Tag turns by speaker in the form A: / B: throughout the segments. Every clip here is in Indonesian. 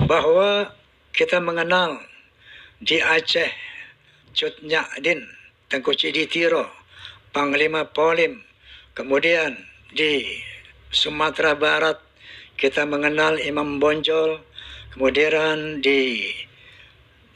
A: bahwa kita mengenal di Aceh Cut Nyak Din, Tengku Cidi Tiro, Panglima Polim. Kemudian di Sumatera Barat kita mengenal Imam Bonjol. Kemudian di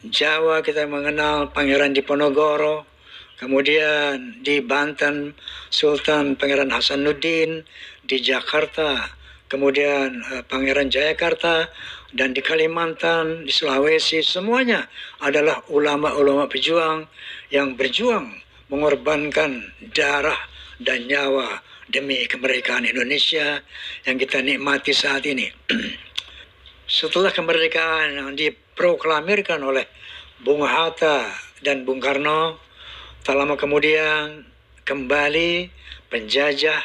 A: Jawa kita mengenal Pangeran Diponegoro. Kemudian di Banten Sultan Pangeran Hasanuddin, di Jakarta kemudian Pangeran Jayakarta, dan di Kalimantan, di Sulawesi, semuanya adalah ulama-ulama pejuang yang berjuang mengorbankan darah dan nyawa demi kemerdekaan Indonesia yang kita nikmati saat ini. Setelah kemerdekaan yang diproklamirkan oleh Bung Hatta dan Bung Karno, tak lama kemudian kembali penjajah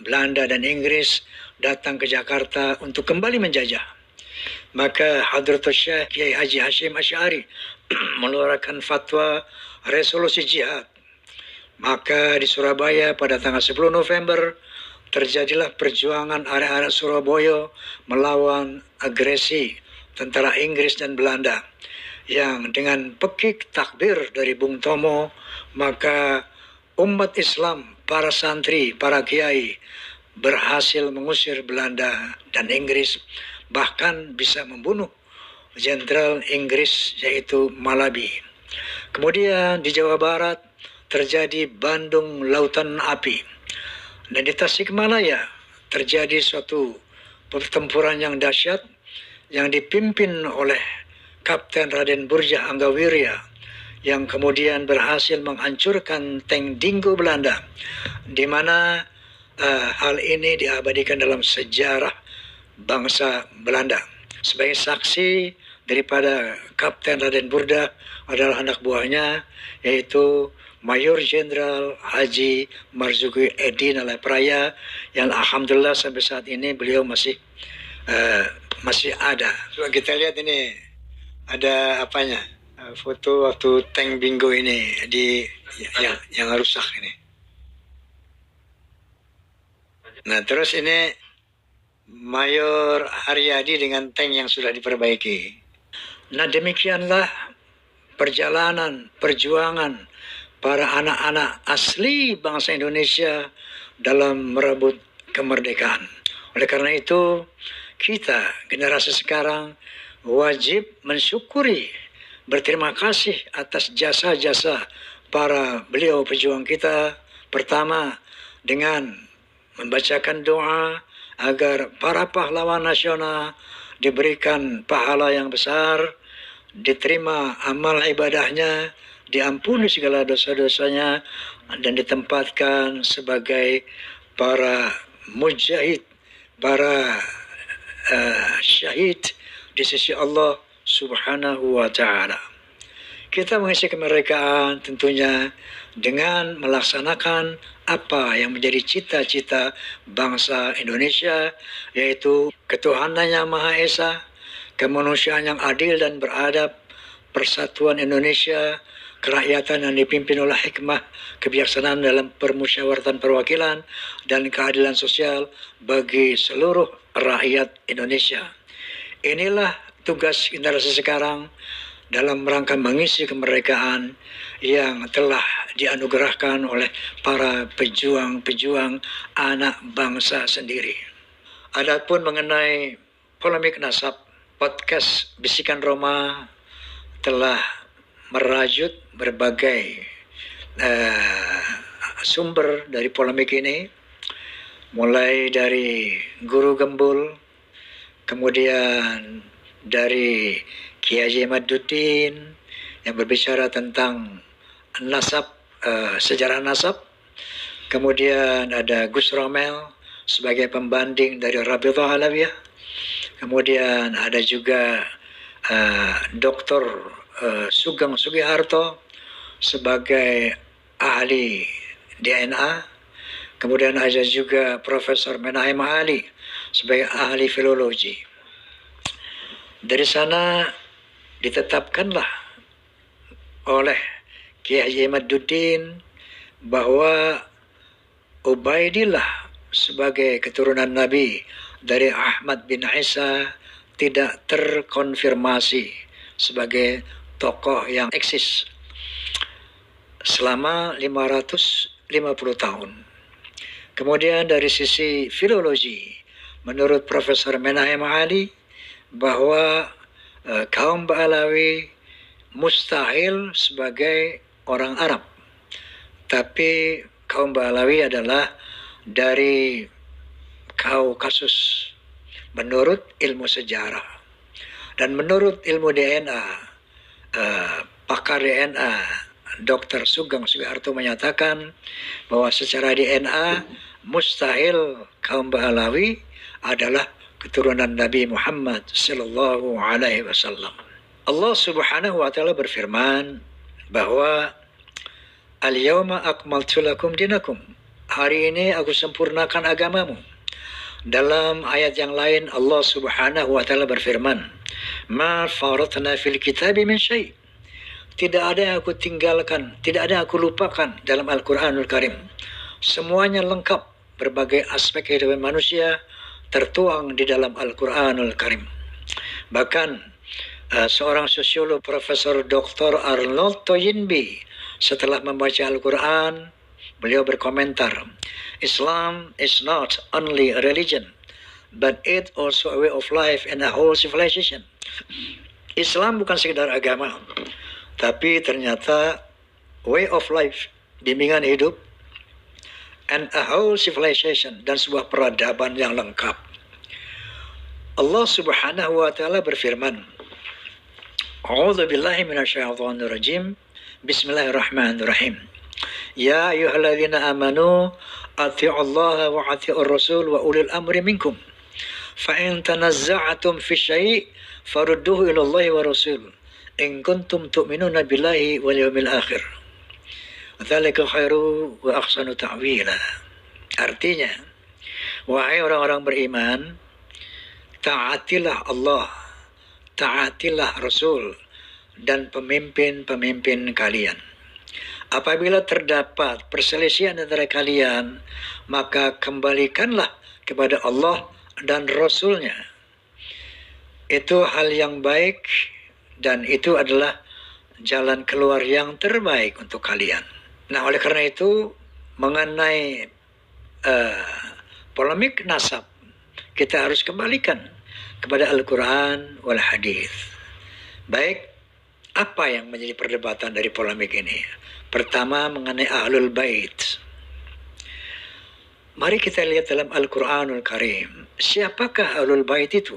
A: Belanda dan Inggris datang ke Jakarta untuk kembali menjajah. Maka Hadratus Syekh Kiai Haji Hashim Asy'ari mengeluarkan fatwa resolusi jihad. Maka di Surabaya pada tanggal 10 November terjadilah perjuangan arek-arek Surabaya melawan agresi tentara Inggris dan Belanda, yang dengan pekik takbir dari Bung Tomo, maka umat Islam, para santri, para kiai berhasil mengusir Belanda dan Inggris, bahkan bisa membunuh Jenderal Inggris yaitu Malabi. Kemudian di Jawa Barat terjadi Bandung Lautan Api, dan di Tasikmalaya terjadi suatu pertempuran yang dahsyat yang dipimpin oleh Kapten Raden Burjah Anggawirya, yang kemudian berhasil menghancurkan tank Dingo Belanda, di mana hal ini diabadikan dalam sejarah bangsa Belanda. Sebagai saksi daripada Kapten Raden Burjah adalah anak buahnya, yaitu Mayor Jenderal Haji Marzuki Edi Nalapraya, yang alhamdulillah sampai saat ini beliau masih ada. Coba kita lihat ini, ada apanya, foto waktu tank Bingo ini yang rusak ini. Nah, terus ini Mayor Haryadi dengan tank yang sudah diperbaiki. Nah, demikianlah perjalanan perjuangan para anak-anak asli bangsa Indonesia dalam merebut kemerdekaan. Oleh karena itu, kita generasi sekarang wajib mensyukuri, berterima kasih atas jasa-jasa para beliau pejuang kita. Pertama, dengan membacakan doa agar para pahlawan nasional diberikan pahala yang besar, diterima amal ibadahnya, diampuni segala dosa-dosanya, dan ditempatkan sebagai para mujahid, para syahid di sisi Allah Subhanahu wa Ta'ala. Kita mengisi kemerdekaan tentunya dengan melaksanakan apa yang menjadi cita-cita bangsa Indonesia, yaitu ketuhanan yang Maha Esa, kemanusiaan yang adil dan beradab, persatuan Indonesia, kerakyatan yang dipimpin oleh hikmah, kebijaksanaan dalam permusyawaratan perwakilan, dan keadilan sosial bagi seluruh rakyat Indonesia. Inilah tugas generasi sekarang dalam rangka mengisi kemerdekaan yang telah dianugerahkan oleh para pejuang-pejuang anak bangsa sendiri. Adapun mengenai polemik nasab, podcast Bisikan Roma telah merajut berbagai sumber dari polemik ini, mulai dari Guru Gembul, kemudian dari Kiai Haji Imaduddin yang berbicara tentang nasab, sejarah nasab. Kemudian ada Gus Romel sebagai pembanding dari Rabithah Alawiyah. Kemudian ada juga Dr. Sugeng Sugiharto sebagai ahli DNA. Kemudian ada juga Profesor Menahem Ali sebagai ahli filologi. Dari sana ditetapkanlah oleh Kiai Haji Imaduddin bahwa Ubaidillah sebagai keturunan Nabi dari Ahmad bin Isa tidak terkonfirmasi sebagai tokoh yang eksis selama 550 tahun. Kemudian dari sisi filologi, menurut Profesor Menahem Ali, bahwa kaum Ba'alawi mustahil sebagai orang Arab. Tapi kaum Ba'alawi adalah dari Kaukasus menurut ilmu sejarah. Dan menurut ilmu DNA, pakar DNA Dr. Sugeng Sugiharto menyatakan bahwa secara DNA mustahil kaum Ba'alawi adalah keturunan Nabi Muhammad sallallahu alaihi wasallam. Allah Subhanahu wa taala berfirman bahwa al-yawma akmaltu lakum dinakum. Hari ini aku sempurnakan agamamu. Dalam ayat yang lain Allah Subhanahu wa taala berfirman, "Ma faratna fil kitabi min syai'." Tidak ada yang aku tinggalkan, tidak ada yang aku lupakan dalam Al-Qur'anul Karim. Semuanya lengkap, berbagai aspek kehidupan manusia tertuang di dalam Al-Quranul Karim. Bahkan seorang sosiolog Profesor Dr. Arnold Toynbee setelah membaca Al-Quran, beliau berkomentar, Islam is not only a religion, but it also a way of life and a whole civilization. Islam bukan sekedar agama, tapi ternyata way of life, bimbingan hidup, and a whole civilization, dan sebuah peradaban yang lengkap. Allah Subhanahu wa taala berfirman, A'udzu billahi minasyaitonir rajim. Bismillahirrahmanirrahim. Ya ayyuhalladzina amanu athi'ullaha wa athi'ur rasul wa ulil amri minkum. Fa in tanazza'tum fi syai' farudduhu ila Allahi wa rasul. In kuntum tu'minuna billahi wal yawmil akhir. Dzalika khairu wa ahsanu ta'wila. Artinya, wahai orang-orang beriman, taatilah Allah, taatilah Rasul, dan pemimpin-pemimpin kalian. Apabila terdapat perselisihan antara kalian, maka kembalikanlah kepada Allah dan Rasulnya. Itu hal yang baik, dan itu adalah jalan keluar yang terbaik untuk kalian. Nah, oleh karena itu, mengenai polemik nasab, kita harus kembalikan kepada Al-Quran wal Hadis. Baik, apa yang menjadi perdebatan dari polemik ini? Pertama, mengenai Ahlul Bait. Mari kita lihat dalam Al-Quranul Karim, siapakah Ahlul Bait itu?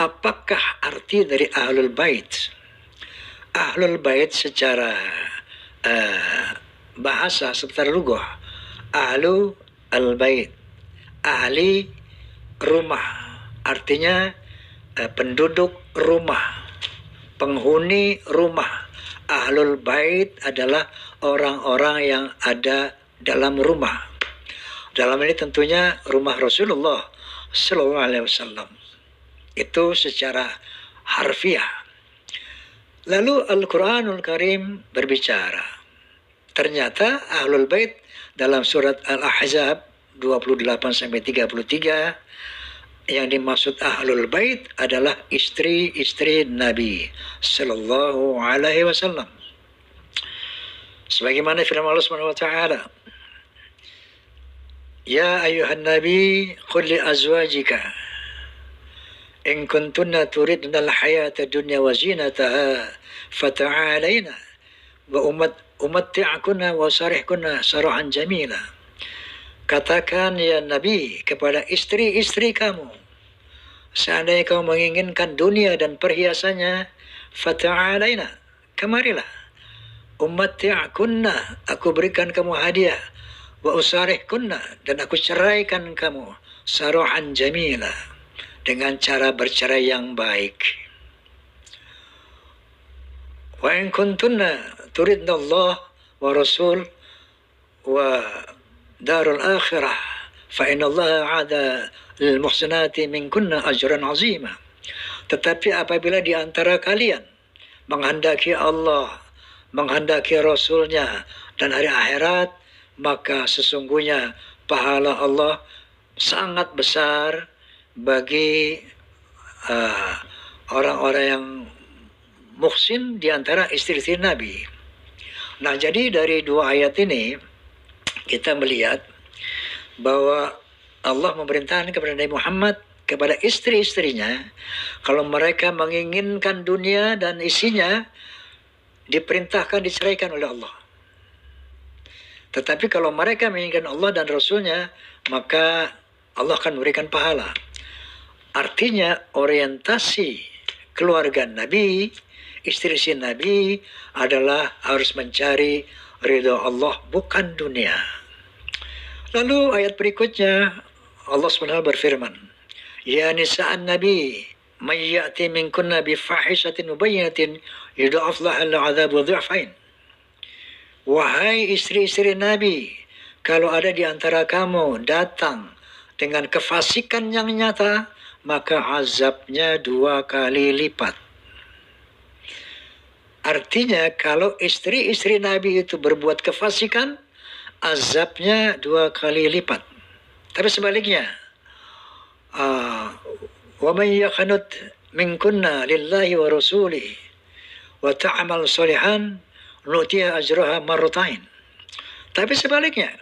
A: Apakah arti dari Ahlul Bait? Ahlul Bait secara bahasa, secara lugah, Ahlu al-Bait, ahli rumah, artinya penduduk rumah, penghuni rumah. Ahlul Bait adalah orang-orang yang ada dalam rumah. Dalam ini tentunya rumah Rasulullah Sallallahu Alaihi Wasallam. Itu secara harfiah. Lalu Al-Quranul Karim berbicara. Ternyata Ahlul Bait dalam surat Al-Ahzab 28-33 yang dimaksud Ahlul Bait adalah istri-istri Nabi Sallallahu Alaihi Wasallam. Sebagaimana firman Allah Subhanahu Wa Taala, Ya ayuhan Nabi, qul li azwajika in kuntunna turidna al-hayata dunya wa zinataha fata'alayna wa umatti'akunna wa sarihkunna sarahan jamila. Katakan ya Nabi kepada istri-istri kamu, seandainya kamu menginginkan dunia dan perhiasannya, fata'alayna, kemarilah, umatti'akunna, aku berikan kamu hadiah, wa usarihkunna, dan aku ceraikan kamu, sarahan jamila, dengan cara bercerai yang baik. Wa in kuntunna turidna Allah wa Rasul wa darul akhirah fa inna Allah ada lil muhsinati minkunna ajran azima. Tetapi apabila di antara kalian menghendaki Allah, menghendaki Rasulnya dan hari akhirat, maka sesungguhnya pahala Allah sangat besar bagi uh, orang-orang yang muhsin di antara istri-istri Nabi. Nah, jadi dari dua ayat ini kita melihat bahwa Allah memerintahkan kepada Nabi Muhammad, kepada istri-istrinya, kalau mereka menginginkan dunia dan isinya, diperintahkan diceraikan oleh Allah. Tetapi kalau mereka menginginkan Allah dan Rasulnya, maka Allah akan memberikan pahala. Artinya orientasi keluarga Nabi, istri-istri Nabi adalah harus mencari ridha Allah, bukan dunia. Lalu ayat berikutnya Allah SWT berfirman, Ya nisa'an Nabi, man ya'ti minkunna bifahishatin mubayyinatin yudha'af laha al-'adzabu dhi'fain. Wahai istri-istri Nabi, kalau ada di antara kamu datang dengan kefasikan yang nyata, maka azabnya 2 kali lipat. Artinya kalau istri-istri Nabi itu berbuat kefasikan, azabnya 2 kali lipat. Tapi sebaliknya, wa man yaqnut minkunna lillahi wa rasulihi wa ta'mal shalihan nu'tiha ajraha marratain. Tapi sebaliknya,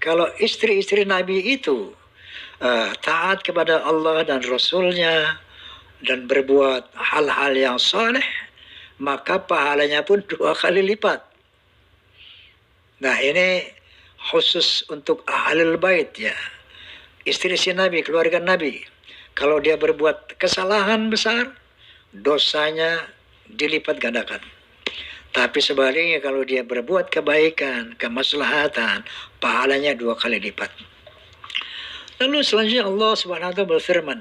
A: kalau istri-istri Nabi itu taat kepada Allah dan Rasulnya dan berbuat hal-hal yang saleh, maka pahalanya pun 2 kali lipat. Nah, ini khusus untuk ahlul bait ya. Istri-istri Nabi, keluarga Nabi. Kalau dia berbuat kesalahan besar, dosanya dilipat gandakan. Tapi sebaliknya kalau dia berbuat kebaikan, kemaslahatan, pahalanya 2 kali lipat. Lalu selanjutnya Allah SWT berfirman,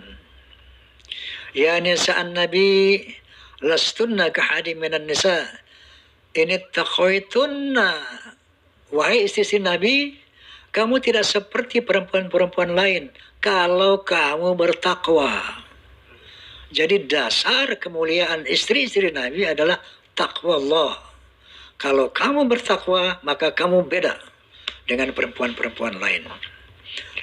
A: Ya nisa'an Nabi, lastunna kahadi minan nisa, ini taqwaitunna. Wahai istri Nabi, kamu tidak seperti perempuan-perempuan lain kalau kamu bertakwa. Jadi dasar kemuliaan istri-istri Nabi adalah takwa Allah. Kalau kamu bertakwa, maka kamu beda dengan perempuan-perempuan lain.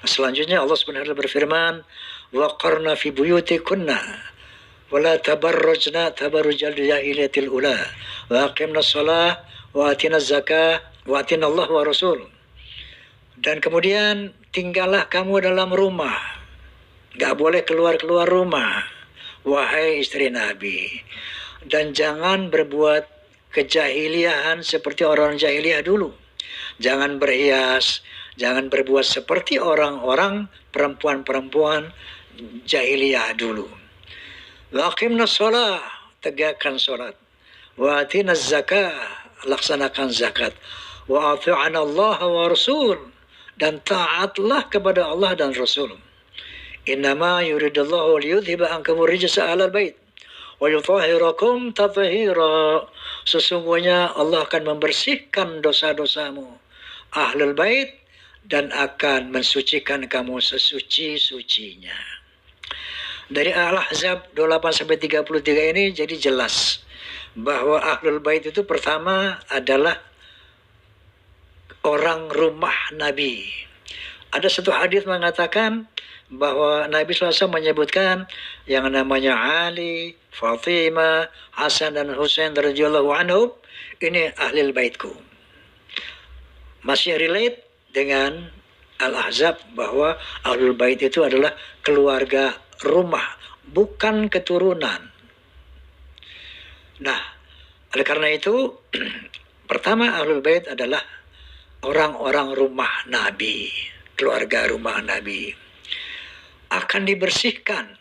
A: Selanjutnya Allah SWT berfirman, وَقَرْنَا فِي بُيُوتِكُنَّ وَلَا تَبَرَّجْنَا تَبَرُّجَ الْجَاهِلِيَّةِ الْأُولَى وَأَقِمْنَا الصَّلَاةَ وَآتِينَا الزَّكَاةَ وَآتِينَا اللَّهَ وَرَسُولَهُ. Dan kemudian tinggallah kamu dalam rumah, gak boleh keluar-keluar rumah, wahai istri Nabi. Dan jangan berbuat kejahiliahan seperti orang jahiliyah dulu. Jangan berhias, jangan berbuat seperti orang-orang perempuan-perempuan jahiliyah dulu. Waqimna shalah, tegakkan salat. Wa atina zakah, laksanakan zakat. Wa ati'ana Allah wa Rasul, dan taatlah kepada Allah dan Rasul. Innama yuridullahu liyudhiba ankum rijsa 'alal bait wa yutahhirakum tathhira. Sesungguhnya Allah akan membersihkan dosa-dosamu ahlul bait dan akan mensucikan kamu sesuci-sucinya. Dari Al-Ahzab 28-33 ini jadi jelas bahwa ahlul bait itu pertama adalah orang rumah Nabi. Ada satu hadis mengatakan bahwa Nabi SAW menyebutkan yang namanya Ali, Fatimah, Hasan dan Husain radhiyallahu anhum, ini ahlul baitku. Masih relate dengan Al-Ahzab bahwa ahlul bait itu adalah keluarga rumah, bukan keturunan. Nah, oleh karena itu pertama ahlul bait adalah orang-orang rumah Nabi, keluarga rumah Nabi. Akan dibersihkan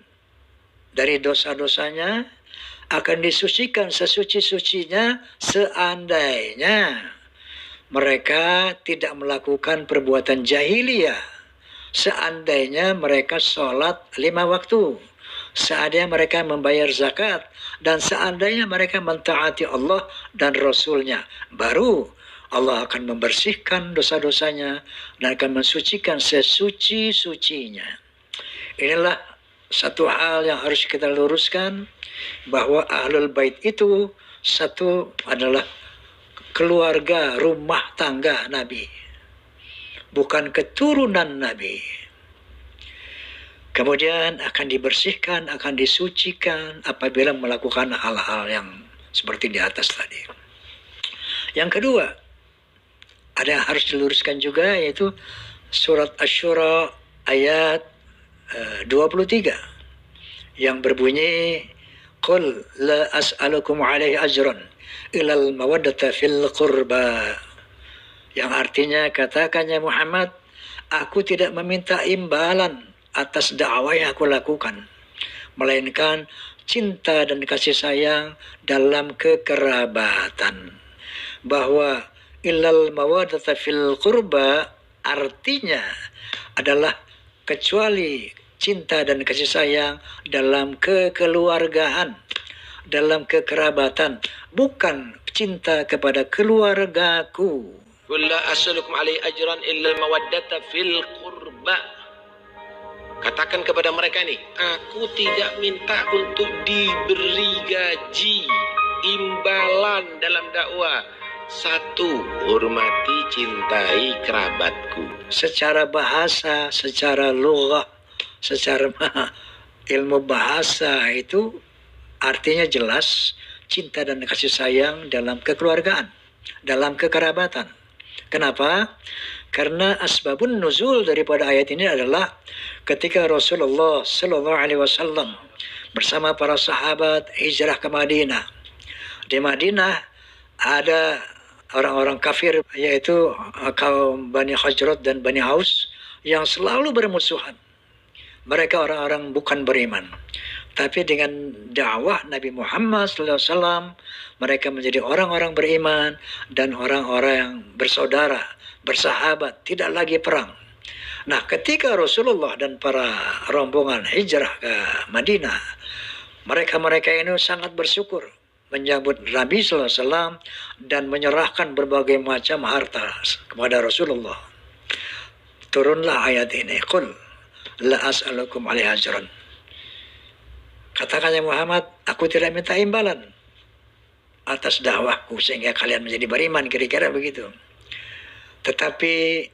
A: dari dosa-dosanya, akan disucikan sesuci-sucinya seandainya mereka tidak melakukan perbuatan jahiliyah. Seandainya mereka sholat 5 waktu, seandainya mereka membayar zakat, dan seandainya mereka mentaati Allah dan Rasulnya, baru Allah akan membersihkan dosa-dosanya dan akan mensucikan sesuci-sucinya. Inilah satu hal yang harus kita luruskan, bahwa ahlul bait itu satu adalah keluarga rumah tangga Nabi, bukan keturunan Nabi. Kemudian akan dibersihkan, akan disucikan apabila melakukan hal-hal yang seperti di atas tadi. Yang kedua, ada yang harus diluruskan juga, yaitu surat Asy-Syura ayat 23 yang berbunyi, Qul la as'alukum alaihi ajran ilal mawaddata fil qurba. Yang artinya, katakannya Muhammad, aku tidak meminta imbalan atas dakwah yang aku lakukan, melainkan cinta dan kasih sayang dalam kekerabatan. Bahwa ilal mawaddata fil qurba artinya adalah kecuali cinta dan kasih sayang dalam kekeluargaan, dalam kekerabatan, bukan cinta kepada keluargaku.
B: Qul la as'alukum alaihi ajran illa al-mawaddata fil qurba. Katakan kepada mereka nih, aku tidak minta untuk diberi gaji, imbalan dalam dakwah. Satu, hormati, cintai kerabatku.
A: Secara bahasa, secara lughah, secara ilmu bahasa itu artinya jelas, cinta dan kasih sayang dalam kekeluargaan, dalam kekerabatan. Kenapa? Karena asbabun nuzul daripada ayat ini adalah ketika Rasulullah Sallallahu Alaihi Wasallam bersama para sahabat hijrah ke Madinah. Di Madinah ada orang-orang kafir, yaitu kaum Bani Hajrat dan Bani Aus yang selalu bermusuhan. Mereka orang-orang bukan beriman. Tapi dengan dakwah Nabi Muhammad SAW, mereka menjadi orang-orang beriman dan orang-orang yang bersaudara, bersahabat, tidak lagi perang. Nah, ketika Rasulullah dan para rombongan hijrah ke Madinah, mereka-mereka ini sangat bersyukur menyambut Nabi SAW dan menyerahkan berbagai macam harta kepada Rasulullah. Turunlah ayat ini, Qul la as'alukum alaihi ajran. Katakannya Muhammad, aku tidak minta imbalan atas dakwahku sehingga kalian menjadi beriman, kira-kira begitu. Tetapi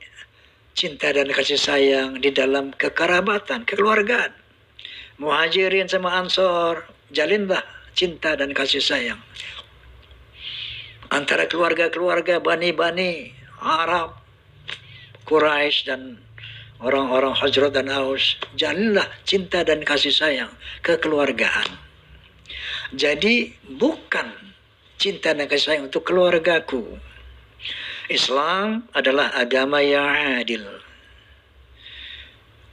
A: cinta dan kasih sayang di dalam kekerabatan, kekeluargaan. Muhajirin sama Ansor, jalinlah cinta dan kasih sayang antara keluarga-keluarga Bani Arab, Quraisy dan orang-orang Hajrat dan Aus. Jalinlah cinta dan kasih sayang kekeluargaan. Jadi bukan cinta dan kasih sayang untuk keluargaku. Islam adalah agama yang adil.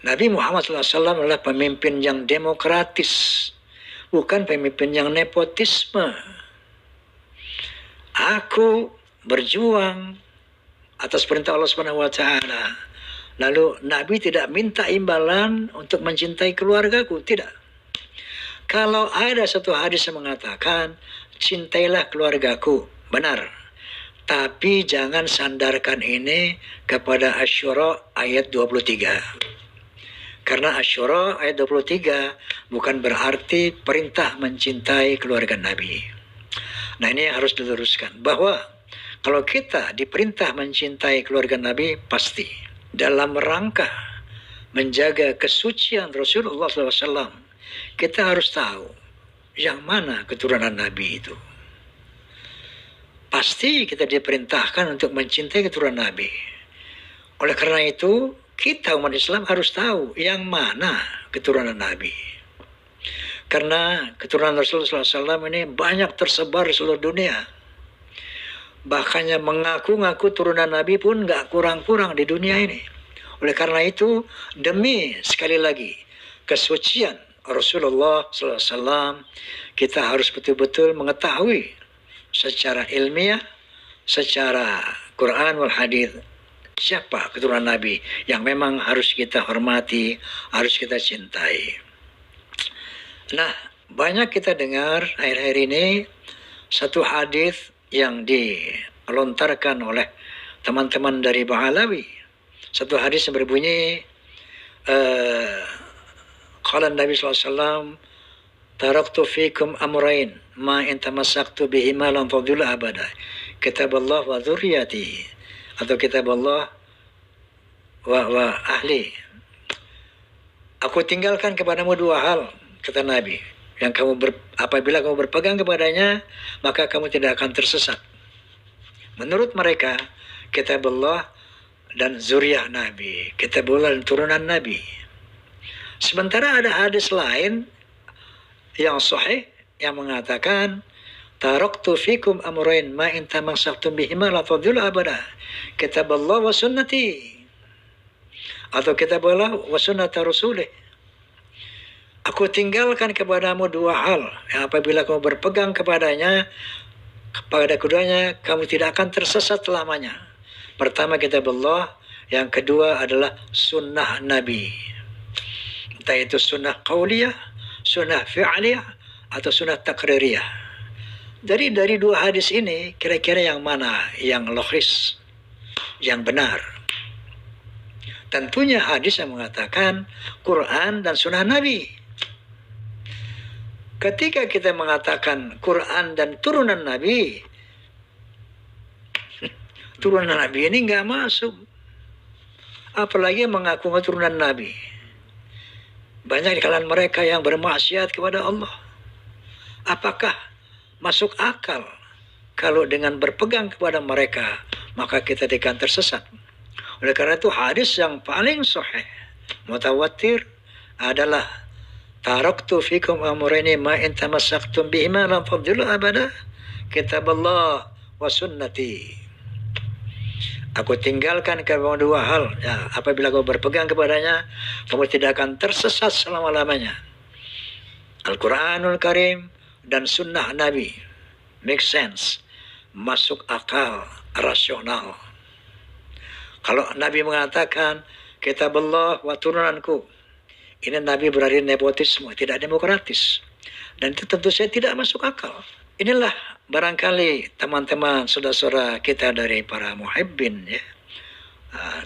A: Nabi Muhammad SAW adalah pemimpin yang demokratis, bukan pemimpin yang nepotisme. Aku berjuang atas perintah Allah Subhanahu wa taala. Lalu Nabi tidak minta imbalan untuk mencintai keluargaku, tidak. Kalau ada satu hadis yang mengatakan cintailah keluargaku, benar. Tapi jangan sandarkan ini kepada Asy-Syura ayat 23. Karena Asy-Syura ayat 23 bukan berarti perintah mencintai keluarga Nabi. Nah, ini yang harus diluruskan, bahwa kalau kita diperintah mencintai keluarga Nabi, pasti dalam rangka menjaga kesucian Rasulullah SAW, kita harus tahu yang mana keturunan Nabi itu. Pasti kita diperintahkan untuk mencintai keturunan Nabi. Oleh karena itu, kita umat Islam harus tahu yang mana keturunan Nabi. Karena keturunan Rasulullah SAW ini banyak tersebar di seluruh dunia. Bahkan yang mengaku-ngaku turunan Nabi pun nggak kurang-kurang di dunia ini. Oleh karena itu, demi sekali lagi kesucian Rasulullah SAW, kita harus betul-betul mengetahui secara ilmiah, secara Quran wal Hadis, siapa keturunan Nabi yang memang harus kita hormati, harus kita cintai. Nah, banyak kita dengar akhir-akhir ini satu hadis yang dilontarkan oleh teman-teman dari Bahalawi. Satu hadis yang berbunyi, qala Nabi SAW, taraktu fikum amrain ma in tamassaktu bihima lan tadillu abada, kitab Allah wa dzurriyyati, atau kitab Allah wa ahli. Aku tinggalkan kepadamu dua hal, kata Nabi. Yang apabila kamu berpegang kepadanya, maka kamu tidak akan tersesat. Menurut mereka, kitabullah dan zuriyah Nabi, kitabullah dan turunan Nabi. Sementara ada hadis lain yang sahih yang mengatakan, taraktu fikum amrayn ma in tamassaktum bihima la tadillu abada. Kitaballah wa sunnati. Atau kitaballah wa sunnata rasulih. Aku tinggalkan kepadamu dua hal yang apabila kamu berpegang kepada keduanya kamu tidak akan tersesat selamanya. Pertama kitabullah, yang kedua adalah sunnah Nabi. Entah itu sunnah qauliyah, sunnah fi'liyah, atau sunnah takririyah. Jadi dari dua hadis ini kira-kira yang mana yang logis, yang benar? Tentunya hadis yang mengatakan Quran dan sunnah Nabi. Ketika kita mengatakan Quran dan turunan Nabi, turunan Nabi ini nggak masuk. Apalagi mengaku turunan Nabi. Banyak di kalangan mereka yang bermaksiat kepada Allah. Apakah masuk akal kalau dengan berpegang kepada mereka maka kita tidak akan tersesat? Oleh karena itu hadis yang paling sahih mutawatir adalah taraktu fikum amrayni ma in tamassaktum bihima lam tadillu abada, kitaballah wa sunnati. Aku tinggalkan kamu dua hal, ya, apabila kau berpegang kepadanya kamu tidak akan tersesat selama-lamanya. Al-Quranul Karim dan sunnah Nabi. Make sense, masuk akal, rasional. Kalau Nabi mengatakan kitabullah wa turunanku, ini Nabi berarti nepotisme, tidak demokratis. Dan itu tentu saja tidak masuk akal. Inilah barangkali teman-teman, saudara-saudara kita dari para muhibbin, ya,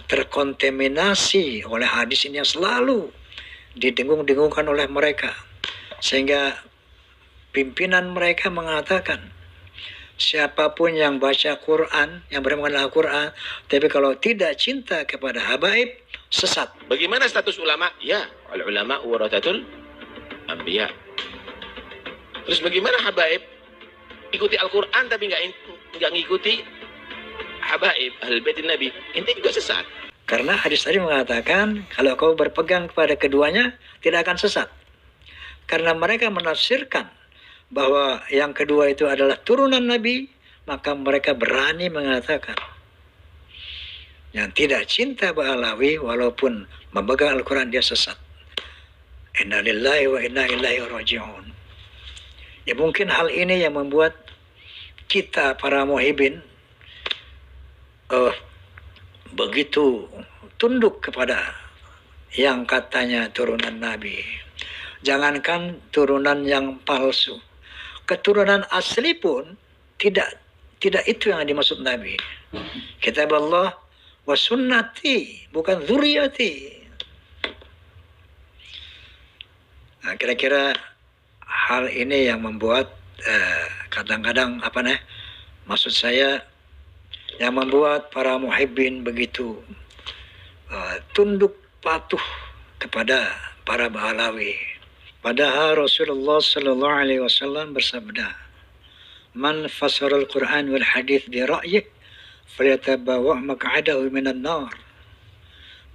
A: terkontaminasi oleh hadis ini yang selalu didengung-dengungkan oleh mereka. Sehingga pimpinan mereka mengatakan, siapapun yang baca Quran, yang bermengenal Quran, tapi kalau tidak cinta kepada habaib, sesat.
B: Bagaimana status ulama? Ya, al-ulama warathatul anbiya. Terus bagaimana habaib? Ikuti Al-Quran tapi nggak ngikuti habaib, ahlul bait Nabi. Ente juga sesat.
A: Karena hadis tadi mengatakan, kalau kau berpegang kepada keduanya, tidak akan sesat. Karena mereka menafsirkan bahwa yang kedua itu adalah turunan Nabi, maka mereka berani mengatakan yang tidak cinta Ba'alawi walaupun memegang Al-Quran dia sesat. Inna lillahi wa inna ilaihi raji'un. Ya mungkin hal ini yang membuat kita para muhibbin begitu tunduk kepada yang katanya turunan Nabi. Jangankan turunan yang palsu, keturunan asli pun tidak itu yang dimaksud Nabi. Kitab Allah wa sunnati, bukan zuriyati. Nah, kira-kira hal ini yang membuat kadang-kadang maksud saya yang membuat para muhibbin begitu tunduk patuh kepada para Ba'alawi. Padahal Rasulullah sallallahu alaihi wasallam bersabda, "Man fasara al-Qur'an wal hadith bi ra'yih falyatabawa' maq'adahu minan nar."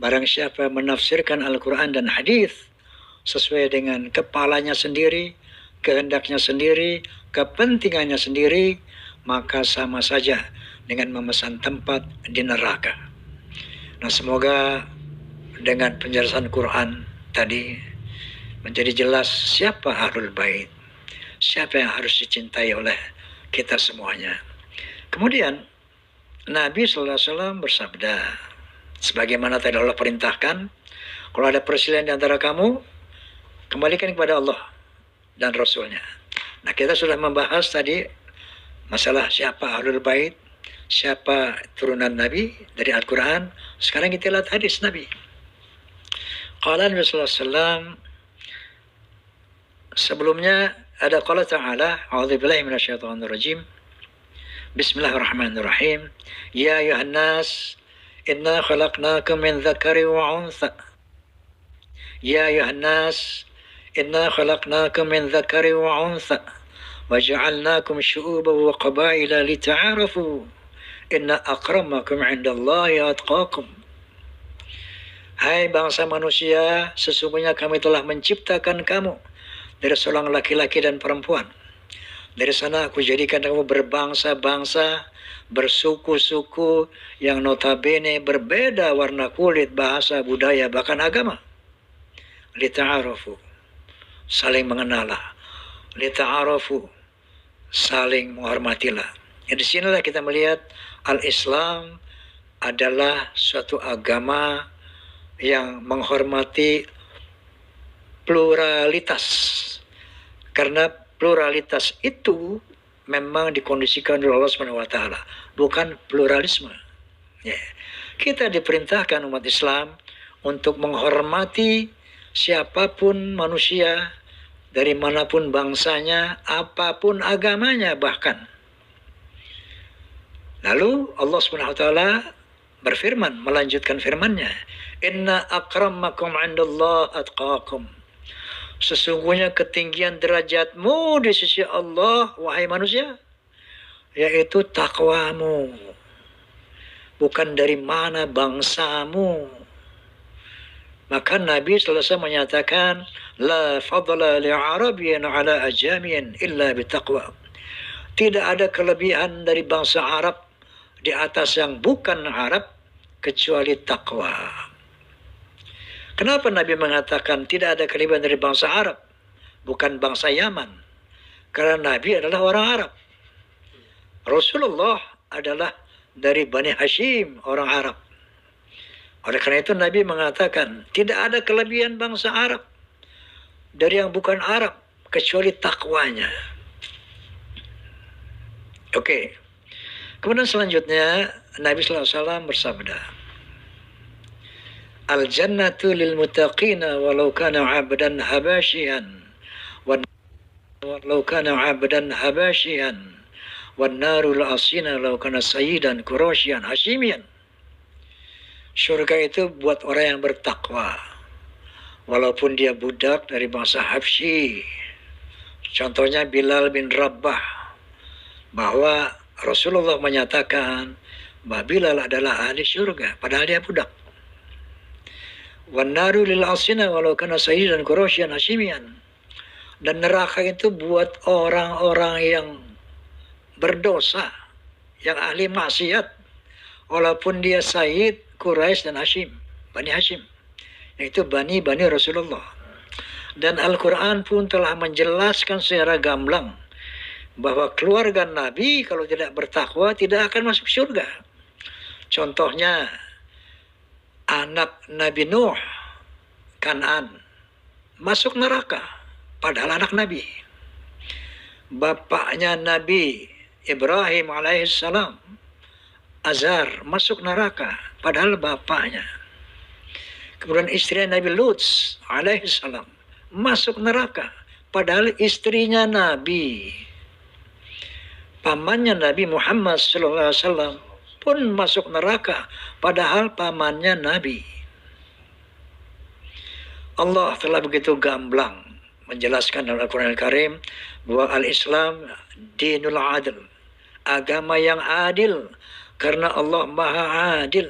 A: Barang siapa menafsirkan Al-Qur'an dan hadis sesuai dengan kepalanya sendiri, kehendaknya sendiri, kepentingannya sendiri, maka sama saja dengan memesan tempat di neraka. Nah, semoga dengan penjelasan Quran tadi menjadi jelas siapa Ahlul Bait, siapa yang harus dicintai oleh kita semuanya. Kemudian Nabi SAW bersabda, sebagaimana tadi Allah perintahkan, kalau ada perselisihan di antara kamu, kembalikan kepada Allah dan Rasulnya. Nah, kita sudah membahas tadi masalah siapa Ahlul Bait, siapa turunan Nabi dari Al-Quran. Sekarang kita lihat hadis Nabi. Qala Nabi sallallahu alaihi wasallam, sebelumnya ada qala ta'ala, a'udzubillahi minasyaitonir rajim. Bismillahirrahmanirrahim. Ya ayuhan nas, inna khalaqnakum min dzakarin wa untha. Ya ayuhan nas, inna khalaqnakum min dzakarin wa untha wa ja'alnakum syu'uban wa qabaila lita'arafu. Inna akramakum 'indallahi atqakum. Hai bangsa manusia, sesungguhnya kami telah menciptakan kamu dari seorang laki-laki dan perempuan. Dari sana aku jadikan kamu berbangsa-bangsa, bersuku-suku yang notabene berbeda warna kulit, bahasa, budaya, bahkan agama. Lita'arafu, saling mengenalah. Lita'arafu, saling menghormatilah. Di sinilah kita melihat Al-Islam adalah suatu agama yang menghormati pluralitas. Karena pluralitas itu memang dikondisikan oleh Allah SWT, bukan pluralisme. Ya. Kita diperintahkan umat Islam untuk menghormati siapapun manusia, dari manapun bangsanya, apapun agamanya bahkan. Lalu Allah SWT berfirman, melanjutkan firman-Nya, Inna akramakum 'indallah atqakum. Sesungguhnya ketinggian derajatmu di sisi Allah, wahai manusia, yaitu takwamu. Bukan dari mana bangsamu. Maka Nabi selesai menyatakan, La fadla li'arabiyyan ala ajamiyin illa bitaqwa. Tidak ada kelebihan dari bangsa Arab di atas yang bukan Arab kecuali takwa. Kenapa Nabi mengatakan tidak ada kelebihan dari bangsa Arab, bukan bangsa Yaman? Karena Nabi adalah orang Arab. Rasulullah adalah dari Bani Hashim, orang Arab. Oleh karena itu Nabi mengatakan tidak ada kelebihan bangsa Arab dari yang bukan Arab kecuali takwanya. Oke. Kemudian selanjutnya Nabi SAW bersabda, Al-jannatu lil muttaqina walau kana 'abdan habasyian walau kana 'abdan habasyian wan narul asina law kana sayyidan quraisyan hashimian. Surga itu buat orang yang bertakwa walaupun dia budak dari bangsa Habsyi. Contohnya Bilal bin Rabah, bahwa Rasulullah menyatakan bahwa Bilal adalah ahli surga padahal dia budak. Wan naru lil asina walau kana sayyidan quraisyan hashimian. Dan neraka itu buat orang-orang yang berdosa, yang ahli maksiat, walaupun dia Sayyid, Quraisy dan Hashim, Bani Hashim, yaitu Bani Rasulullah. Dan Al-Quran pun telah menjelaskan secara gamblang bahwa keluarga Nabi kalau tidak bertakwa tidak akan masuk surga. Contohnya anak Nabi Nuh, Kan'an, masuk neraka padahal anak Nabi. Bapaknya Nabi Ibrahim alaihissalam, Azar, masuk neraka padahal bapaknya. Kemudian istri Nabi Lut alaihissalam masuk neraka padahal istrinya Nabi. Pamannya Nabi Muhammad SAW pun masuk neraka padahal pamannya Nabi. Allah telah begitu gamblang menjelaskan dalam Al-Quran Al-Karim bahwa Al-Islam dinul adil, agama yang adil, karena Allah maha adil.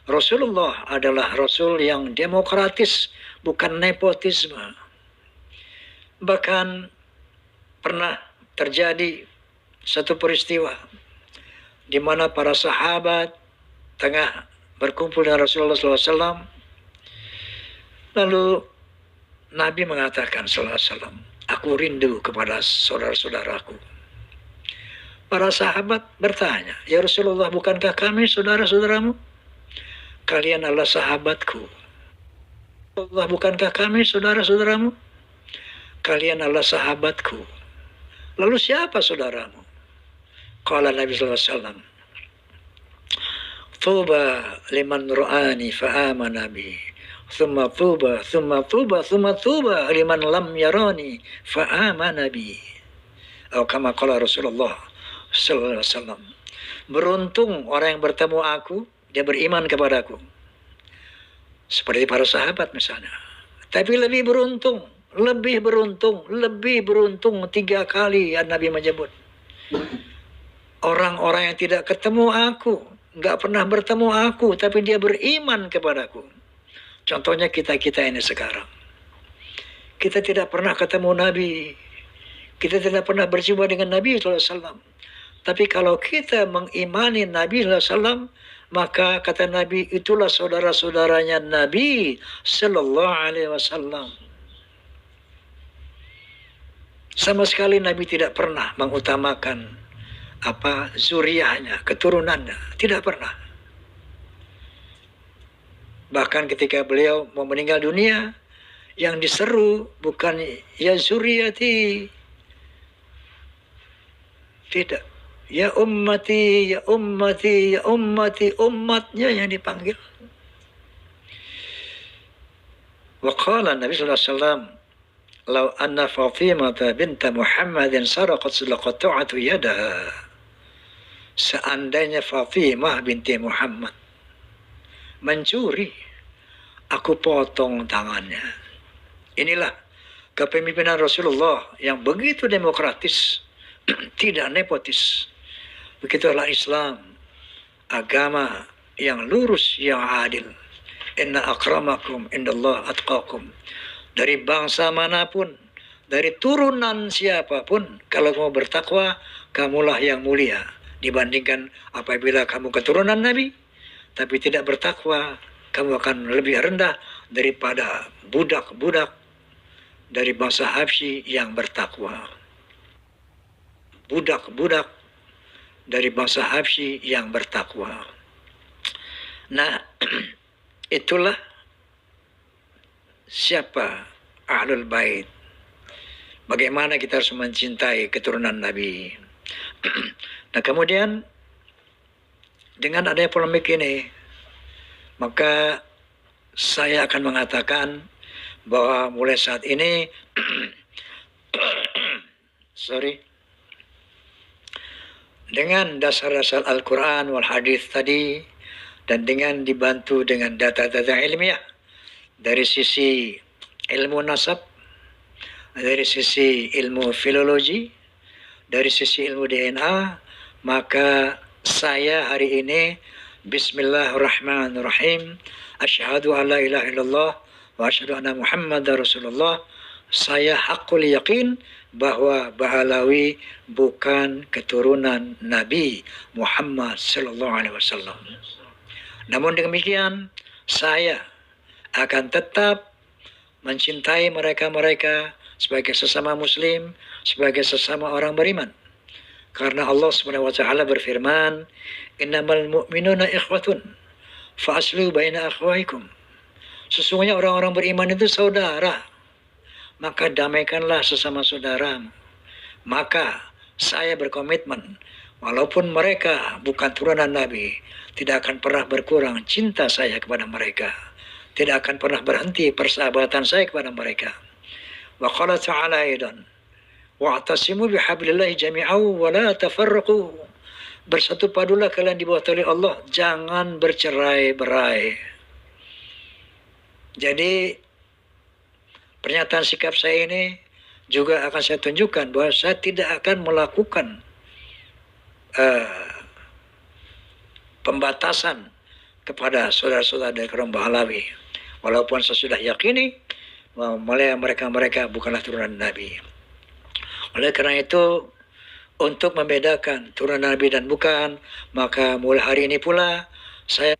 A: Rasulullah adalah Rasul yang demokratis, bukan nepotisme. Bahkan pernah terjadi satu peristiwa di mana para sahabat tengah berkumpul dengan Rasulullah SAW. Lalu Nabi mengatakan SAW, aku rindu kepada saudara-saudaraku. Para sahabat bertanya, ya Rasulullah, bukankah kami saudara-saudaramu? Kalian adalah sahabatku. Rasulullah, bukankah kami saudara-saudaramu? Kalian adalah sahabatku. Lalu siapa saudaramu? Qala Nabi SAW, Tuba liman ra'ani fa'amana bi. Thumma tuba liman lam yarani fa'amana bi. Atau kama qala Rasulullah sallallahu alaihi wasallam. Beruntung orang yang bertemu aku, dia beriman kepadaku. Seperti para sahabat misalnya. Tapi lebih beruntung 3 kali ya Nabi menyebut. Orang-orang yang tidak ketemu aku, nggak pernah bertemu aku, tapi dia beriman kepadaku. Contohnya kita ini sekarang. Kita tidak pernah ketemu Nabi. Kita tidak pernah berjumpa dengan Nabi SAW. Tapi kalau kita mengimani Nabi SAW, maka kata Nabi, itulah saudara-saudaranya Nabi Sallallahu Alaihi Wasallam. Sama sekali Nabi tidak pernah mengutamakan zuriyahnya, keturunannya. Tidak pernah. Bahkan ketika beliau mau meninggal dunia, yang diseru bukan ya zuriyati. Tidak. Ya ummati, ya ummati, ya ummati, umatnya yang dipanggil. Wa qala Nabi sallallahu alaihi wasallam, "Law anna Fatimah bint Muhammadin saraqat laqata'tu yadaha." Seandainya Fatimah binti Muhammad mencuri, aku potong tangannya. Inilah kepemimpinan Rasulullah yang begitu demokratis, tidak nepotis. Begitulah Islam, agama yang lurus, yang adil. Inna akramakum indallah atqakum. Dari bangsa manapun, dari turunan siapapun, kalau mau bertakwa, kamulah yang mulia. Dibandingkan apabila kamu keturunan Nabi, tapi tidak bertakwa, kamu akan lebih rendah daripada budak-budak dari bangsa Habsyi yang bertakwa. Budak-budak dari bangsa Habsyi yang bertakwa. Nah, itulah siapa Ahlul Bait. Bagaimana kita harus mencintai keturunan Nabi. Nah, kemudian dengan adanya polemik ini, maka saya akan mengatakan bahwa mulai saat ini dengan dasar-dasar Al-Quran wal Hadis tadi, dan dengan dibantu dengan data-data ilmiah dari sisi ilmu nasab, dari sisi ilmu filologi, dari sisi ilmu DNA, maka saya hari ini Bismillahirrahmanirrahim, asyhadu an la ilaha illallah wa asyhadu anna Muhammadar Rasulullah. Saya hakul yakin bahwa Baalawi bukan keturunan Nabi Muhammad sallallahu alaihi wasallam. Namun demikian, saya akan tetap mencintai mereka-mereka sebagai sesama muslim, sebagai sesama orang beriman. Karena Allah Subhanahu wa taala berfirman, "Innamal mu'minuna ikhwatun fa aslihu baina akhwaikum." Sesungguhnya orang-orang beriman itu saudara, maka damaikanlah sesama saudaramu. Maka saya berkomitmen, walaupun mereka bukan turunan Nabi, tidak akan pernah berkurang cinta saya kepada mereka. Tidak akan pernah berhenti persahabatan saya kepada mereka. Wa qala ta'ala aidan, wa'tasimu bihablillahi jami'an wa la tafarraqu. Bersatu padulah kalian di bawah tali Allah, jangan bercerai-berai. Jadi pernyataan sikap saya ini juga akan saya tunjukkan bahwa saya tidak akan melakukan pembatasan kepada saudara-saudara dari kaum Baalawi. Walaupun saya sudah yakini bahwa mereka bukanlah turunan Nabi. Oleh karena itu, untuk membedakan turunan Nabi dan bukan, maka mulai hari ini pula saya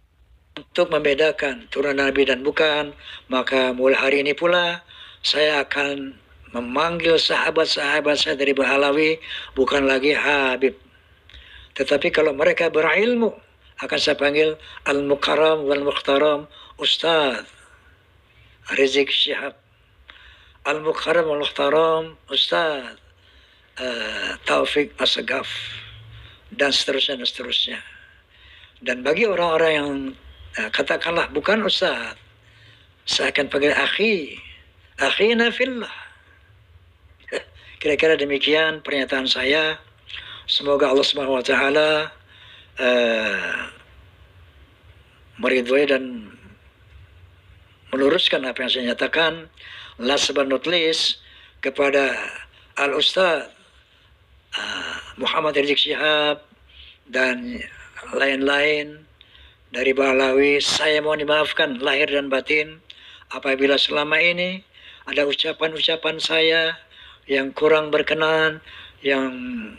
A: untuk membedakan turunan Nabi dan bukan, maka mulai hari ini pula saya akan memanggil sahabat-sahabat saya dari Baalawi bukan lagi Habib. Tetapi kalau mereka berilmu, akan saya panggil Al-Mukarram wal-Mukhtaram Ustaz Rizik Syihab. Al-Mukarram wal-Mukhtaram Ustaz Taufik Assegaf, dan seterusnya. Dan bagi orang-orang yang katakanlah bukan Ustaz, saya akan panggil akhina fillah. Kira-kira demikian pernyataan saya. Semoga Allah Subhanahu wa taala meridhoi dan meluruskan apa yang saya nyatakan. Last but not least, kepada Al-Ustaz Muhammad Rizik Syihab dan lain-lain dari Bahlawi, saya mohon dimaafkan lahir dan batin apabila selama ini ada ucapan-ucapan saya yang kurang berkenan, yang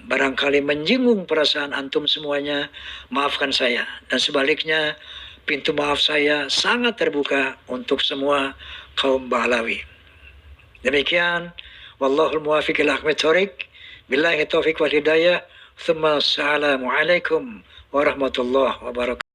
A: barangkali menyinggung perasaan antum semuanya. Maafkan saya. Dan sebaliknya, pintu maaf saya sangat terbuka untuk semua kaum Bahlawi. Demikian, wallahul muwaffiq ila aqwamit thoriq. Billahi taufiq wal hidayah. Tsumma assalamu alaikum warahmatullahi wabarakatuh.